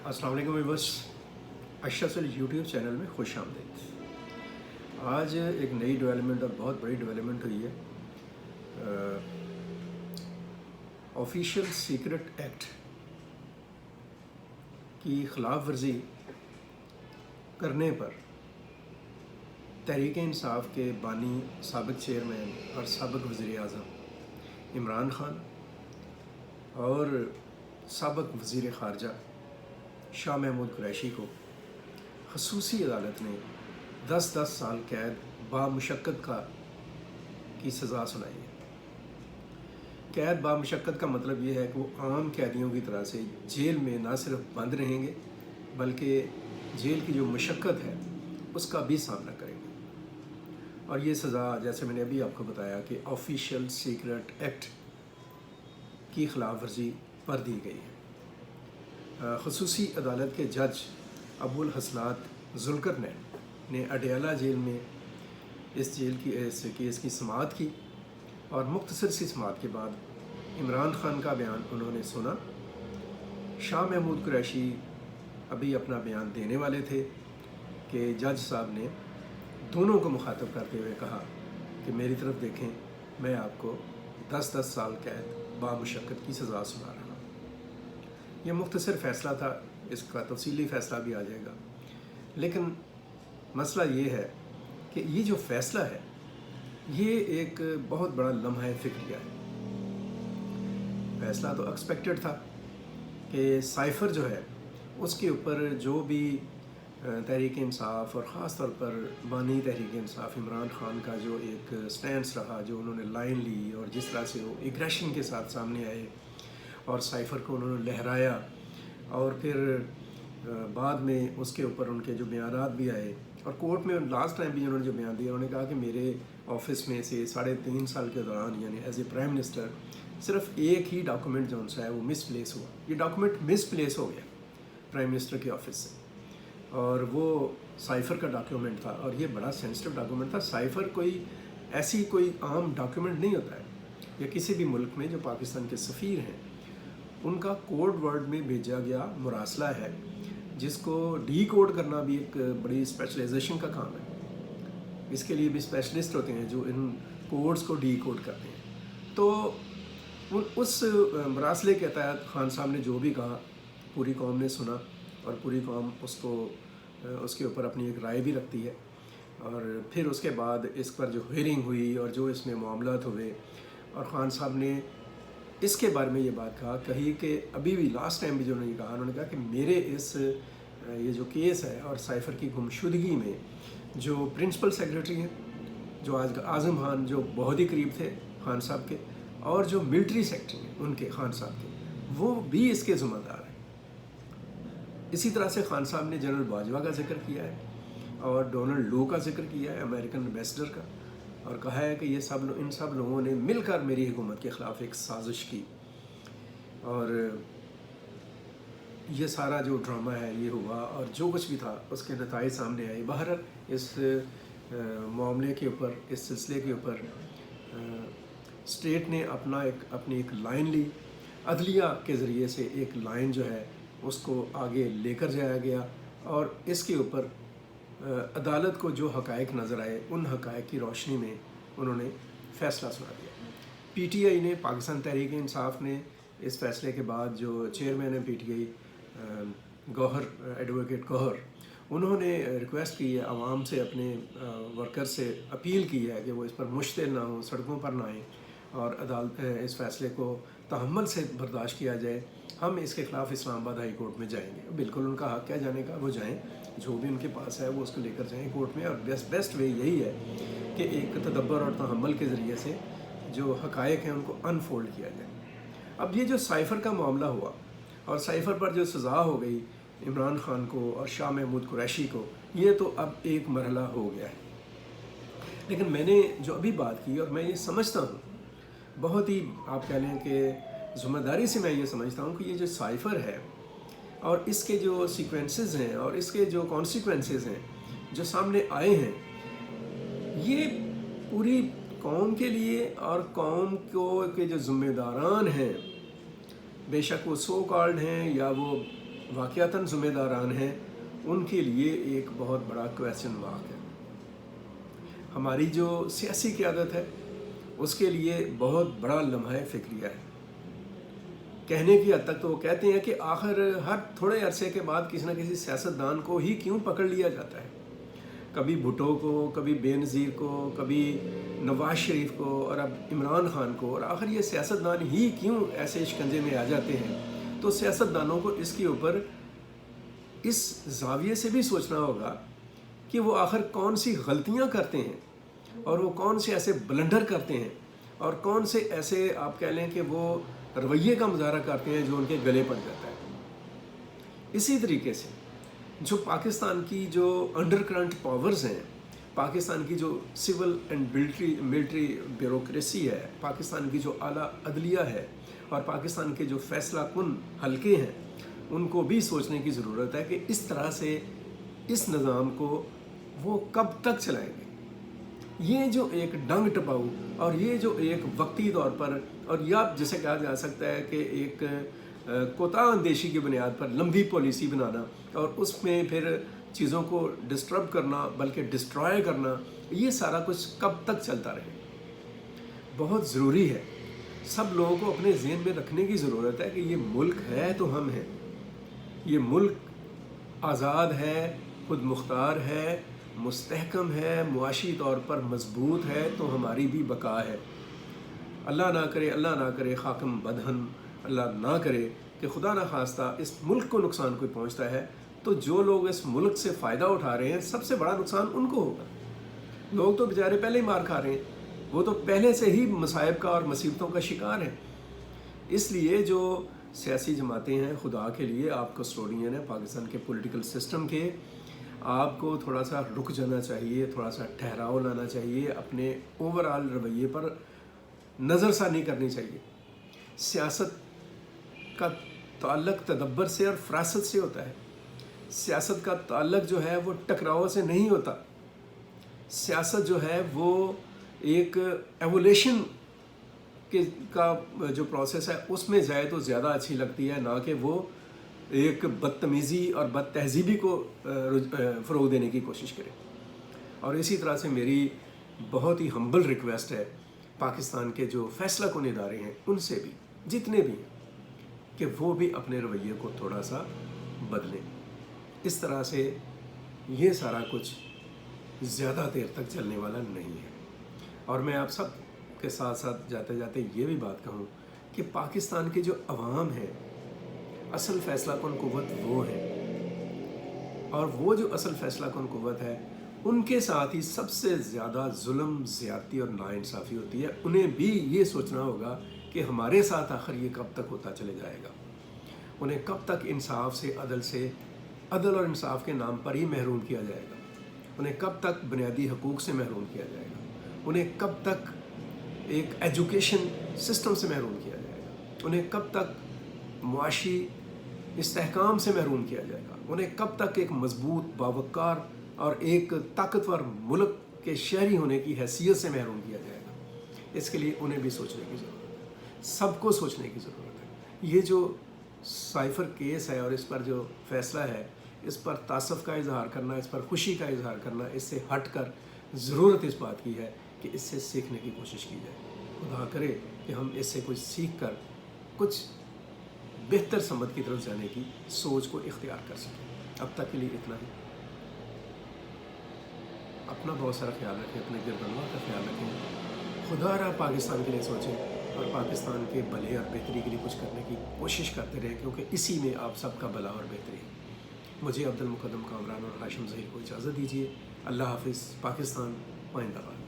अस्सलाम वालेकुम व्यूअर्स, अशरफुल YouTube channel में खुश आमदीद। आज एक नई डेवलपमेंट और बहुत बड़ी डेवलपमेंट हुई है। ऑफिशियल सीक्रेट एक्ट की खिलाफ वर्जी करने पर तहरीक इंसाफ के बानी, साबिक चेयरमैन और साबिक वज़ीर आज़म इमरान खान और साबिक वज़ीर ख़ारजा शाह महमूद कुरैशी को ख़ुसूसी अदालत ने 10-10 साल कैद बामुशक्क़त की सज़ा सुनाई है। कैद बामुशक्क़त का मतलब ये है कि वो आम कैदियों की तरह से जेल में ना सिर्फ बंद रहेंगे बल्कि जेल की जो मशक्क़त है उसका भी सामना करेंगे। और ये सज़ा, जैसे मैंने अभी आपको बताया, कि ऑफिशियल सीक्रेट एक्ट की खिलाफ वर्जी पर दी गई है। ख़ुसूसी अदालत के जज अबुल हसनात जुल्करनैन ने अडयाला जेल में इस केस की समाअत की और मुख्तसर सी समाअत के बाद इमरान खान का बयान उन्होंने सुना। शाह महमूद कुरैशी अभी अपना बयान देने वाले थे कि जज साहब ने दोनों को मुखातब करते हुए कहा कि मेरी तरफ देखें, मैं आपको 10-10 साल कैद बामुशक्क़त की सज़ा सुना रहा हूँ। ये मुख्तसर फ़ैसला था, इसका तफसीली फ़ैसला भी आ जाएगा। लेकिन मसला ये है कि ये जो फ़ैसला है ये एक बहुत बड़ा लम्हा फ़िक्रिया है। फ़ैसला तो एक्सपेक्टेड था कि साइफ़र जो है उसके ऊपर जो भी तहरीक इंसाफ और ख़ास तौर पर बानी तहरीक इंसाफ इमरान खान का जो एक स्टैंस रहा, जो उन्होंने लाइन ली और जिस तरह से वो एग्रेशन के साथ सामने आए और साइफ़र को उन्होंने लहराया, और फिर बाद में उसके ऊपर उनके जो बयानात भी आए, और कोर्ट में लास्ट टाइम भी उन्होंने जो बयान दिया, उन्होंने कहा कि मेरे ऑफिस में से 3.5 साल के दौरान, यानी एज ए प्राइम मिनिस्टर, सिर्फ एक ही डॉक्यूमेंट जो उनसे है वो मिसप्लेस हुआ। ये डॉक्यूमेंट मिसप्लेस हो गया प्राइम मिनिस्टर के ऑफिस से, और वो साइफ़र का डॉक्यूमेंट था और ये बड़ा सेंसिटिव डॉक्यूमेंट था। साइफ़र कोई आम डॉक्यूमेंट नहीं होता है। या किसी भी मुल्क में जो पाकिस्तान के सफ़ीर हैं उनका कोड वर्ड में भेजा गया मुरासला है, जिसको डी कोड करना भी एक बड़ी स्पेशलाइजेशन का काम है। इसके लिए भी स्पेशलिस्ट होते हैं जो इन कोड्स को डी कोड करते हैं। तो उस मुरासले के तहत खान साहब ने जो भी कहा पूरी कौम ने सुना, और पूरी कौम उसके ऊपर अपनी एक राय भी रखती है। और फिर उसके बाद इस पर जो हियरिंग हुई और जो इसमें मामलात हुए, और खान साहब ने इसके बारे में ये बात कही कि अभी भी लास्ट टाइम भी जो उन्होंने कहा कि मेरे ये जो केस है और साइफ़र की गुमशुदगी में जो प्रिंसिपल सेक्रेटरी हैं, जो आज आज़म खान, जो बहुत ही करीब थे खान साहब के, और जो मिलिट्री सेक्रेटरी हैं उनके, खान साहब के, वो भी इसके ज़िम्मेदार हैं। इसी तरह से खान साहब ने जनरल बाजवा का जिक्र किया है और डोनाल्ड लो का जिक्र किया है, अमेरिकन एम्बेसडर का, और कहा है कि इन सब लोगों ने मिलकर मेरी हुकूमत के ख़िलाफ़ एक साजिश की, और ये सारा जो ड्रामा है ये हुआ, और जो कुछ भी था उसके नताइज सामने आए। बहरहाल इस मामले के ऊपर, इस सिलसिले के ऊपर स्टेट ने अपनी एक लाइन ली। अदलिया के ज़रिए से एक लाइन जो है उसको आगे लेकर जाया गया, और इसके ऊपर अदालत को जो हक़ाइक़ नज़र आए उन हक़ाइक़ की रोशनी में उन्होंने फ़ैसला सुना दिया। पीटीआई ने, पाकिस्तान तहरीक इंसाफ ने, इस फ़ैसले के बाद जो चेयरमैन है पीटीआई गौहर, एडवोकेट गौहर, उन्होंने रिक्वेस्ट की है आवाम से, अपने वर्कर से अपील की है कि वो इस पर मुश्तिल ना हो, सड़कों पर ना आएँ, और अदालत इस फ़ैसले को तहम्मुल से बर्दाश्त किया जाए। हम इसके ख़िलाफ़ इस्लामाबाद हाई कोर्ट में जाएंगे। बिल्कुल उनका हक़ है जाने का, वो जाएं, जो भी उनके पास है वो उसको लेकर जाएं कोर्ट में। और बेस्ट वे यही है कि एक तदब्बर और तहम्मुल के ज़रिए से जो हक़ाइक़ हैं उनको अनफोल्ड किया जाए। अब ये जो साइफ़र का मामला हुआ और साइफ़र पर जो सज़ा हो गई इमरान खान को और शाह महमूद कुरैशी को, ये तो अब एक मरहला हो गया है। लेकिन मैंने जो अभी बात की, और मैं ये समझता हूँ बहुत ही, आप कह लें कि ज़िम्मेदारी से मैं ये समझता हूँ कि ये जो साइफ़र है और इसके जो सीक्वेंसेस हैं और इसके जो कॉन्सिक्वेंसेस हैं जो सामने आए हैं, ये पूरी कौम के लिए और कौम के जो ज़िम्मेदारान हैं, बेशक वो सो कॉल्ड हैं या वो واقعتاً ذمہ داران ہیں ان کے لیے ایک بہت بڑا کویسچن مارک ہے. ہماری جو سیاسی قیادت ہے اس کے لیے بہت بڑا لمحہ فکریہ ہے. کہنے کی حد تک تو وہ کہتے ہیں کہ آخر ہر تھوڑے عرصے کے بعد کسی نہ کسی سیاستدان کو ہی کیوں پکڑ لیا جاتا ہے. کبھی بھٹو کو، کبھی بے نظیر کو، کبھی نواز شریف کو، اور اب عمران خان کو، اور آخر یہ سیاستدان ہی کیوں ایسے شکنجے میں آ جاتے ہیں. تو سیاستدانوں کو اس کے اوپر اس زاویے سے بھی سوچنا ہوگا کہ وہ آخر کون سی غلطیاں کرتے ہیں، اور وہ کون سے ایسے بلنڈر کرتے ہیں، اور کون سے ایسے آپ کہہ لیں کہ وہ رویے کا مظاہرہ کرتے ہیں جو ان کے گلے پڑ جاتا ہے. اسی طریقے سے جو پاکستان کی جو انڈر کرنٹ پاورز ہیں، پاکستان کی جو سول اینڈ ملٹری بیوروکریسی ہے، پاکستان کی جو اعلیٰ عدلیہ ہے، اور پاکستان کے جو فیصلہ کن حلقے ہیں، ان کو بھی سوچنے کی ضرورت ہے کہ اس طرح سے اس نظام کو وہ کب تک چلائیں گے. یہ جو ایک ڈنگ ٹپاؤ اور یہ جو ایک وقتی طور پر، اور یا جسے کہا جا سکتا ہے کہ ایک کوتاہ اندیشی کی بنیاد پر لمبی پالیسی بنانا اور اس میں پھر چیزوں کو ڈسٹرب کرنا بلکہ ڈسٹرائے کرنا، یہ سارا کچھ کب تک چلتا رہے. بہت ضروری ہے، سب لوگوں کو اپنے ذہن میں رکھنے کی ضرورت ہے کہ یہ ملک ہے تو ہم ہیں. یہ ملک آزاد ہے، خود مختار ہے، مستحکم ہے، معاشی طور پر مضبوط ہے، تو ہماری بھی بقا ہے. اللہ نہ کرے خاکم بدہن، اللہ نہ کرے کہ خدا نہ خواستہ اس ملک کو نقصان کوئی پہنچتا ہے تو جو لوگ اس ملک سے فائدہ اٹھا رہے ہیں سب سے بڑا نقصان ان کو ہوگا. لوگ تو بیچارے پہلے ہی مار کھا رہے ہیں، وہ تو پہلے سے ہی مصائب کا اور مصیبتوں کا شکار ہیں. اس لیے جو سیاسی جماعتیں ہیں، خدا کے لیے آپ کسٹوڈین ہیں پاکستان کے پولیٹیکل سسٹم کے، آپ کو تھوڑا سا رک جانا چاہیے، تھوڑا سا ٹھہراؤ لانا چاہیے، اپنے اوور آل رویے پر نظر ثانی کرنی چاہیے. سیاست کا تعلق تدبر سے اور فراست سے ہوتا ہے. سیاست کا تعلق جو ہے وہ ٹکراؤ سے نہیں ہوتا. سیاست جو ہے وہ ایک ایولیشن کا جو پروسیس ہے اس میں جائے تو زیادہ اچھی لگتی ہے، نہ کہ وہ ایک بدتمیزی اور بد تہذیبی کو فروغ دینے کی کوشش کرے. اور اسی طرح سے میری بہت ہی ہمبل ریکویسٹ ہے پاکستان کے جو فیصلہ کن ادارے ہیں ان سے بھی، جتنے بھی ہیں، کہ وہ بھی اپنے رویے کو تھوڑا سا بدلیں. اس طرح سے یہ سارا کچھ زیادہ دیر تک چلنے والا نہیں ہے. اور میں آپ سب کے ساتھ ساتھ جاتے جاتے یہ بھی بات کہوں کہ پاکستان کے جو عوام ہیں، اصل فیصلہ کن قوت وہ ہے، اور وہ جو اصل فیصلہ کن قوت ہے ان کے ساتھ ہی سب سے زیادہ ظلم، زیادتی اور ناانصافی ہوتی ہے. انہیں بھی یہ سوچنا ہوگا کہ ہمارے ساتھ آخر یہ کب تک ہوتا چلے جائے گا. انہیں کب تک انصاف سے، عدل اور انصاف کے نام پر ہی محروم کیا جائے گا. انہیں کب تک بنیادی حقوق سے محروم کیا جائے گا. انہیں کب تک ایک ایجوکیشن سسٹم سے محروم کیا جائے گا. انہیں کب تک معاشی استحکام سے محروم کیا جائے گا. انہیں کب تک ایک مضبوط، باوقار اور ایک طاقتور ملک کے شہری ہونے کی حیثیت سے محروم کیا جائے گا. اس کے لیے انہیں بھی سوچنے کی ضرورت ہے، سب کو سوچنے کی ضرورت ہے. یہ جو سائفر کیس ہے اور اس پر جو فیصلہ ہے، اس پر تاسف کا اظہار کرنا، اس پر خوشی کا اظہار کرنا، اس سے ہٹ کر ضرورت اس بات کی ہے کہ اس سے سیکھنے کی کوشش کی جائے. خدا کرے کہ ہم اس سے کچھ سیکھ کر کچھ بہتر سمت کی طرف جانے کی سوچ کو اختیار کر سکیں. اب تک کے لیے اتنا ہی. اپنا بہت سارا خیال رکھیں، اپنے گردنوار کا خیال رکھیں. خدا را پاکستان کے لیے سوچیں اور پاکستان کے بھلے اور بہتری کے لیے کچھ کرنے کی کوشش کرتے رہیں، کیونکہ اسی میں آپ سب کا بھلا اور بہتری ہے. مجھے عبد المقدم کامران اور ہاشم ظہیر کو اجازت دیجیے. اللہ حافظ. پاکستان زندہ باد.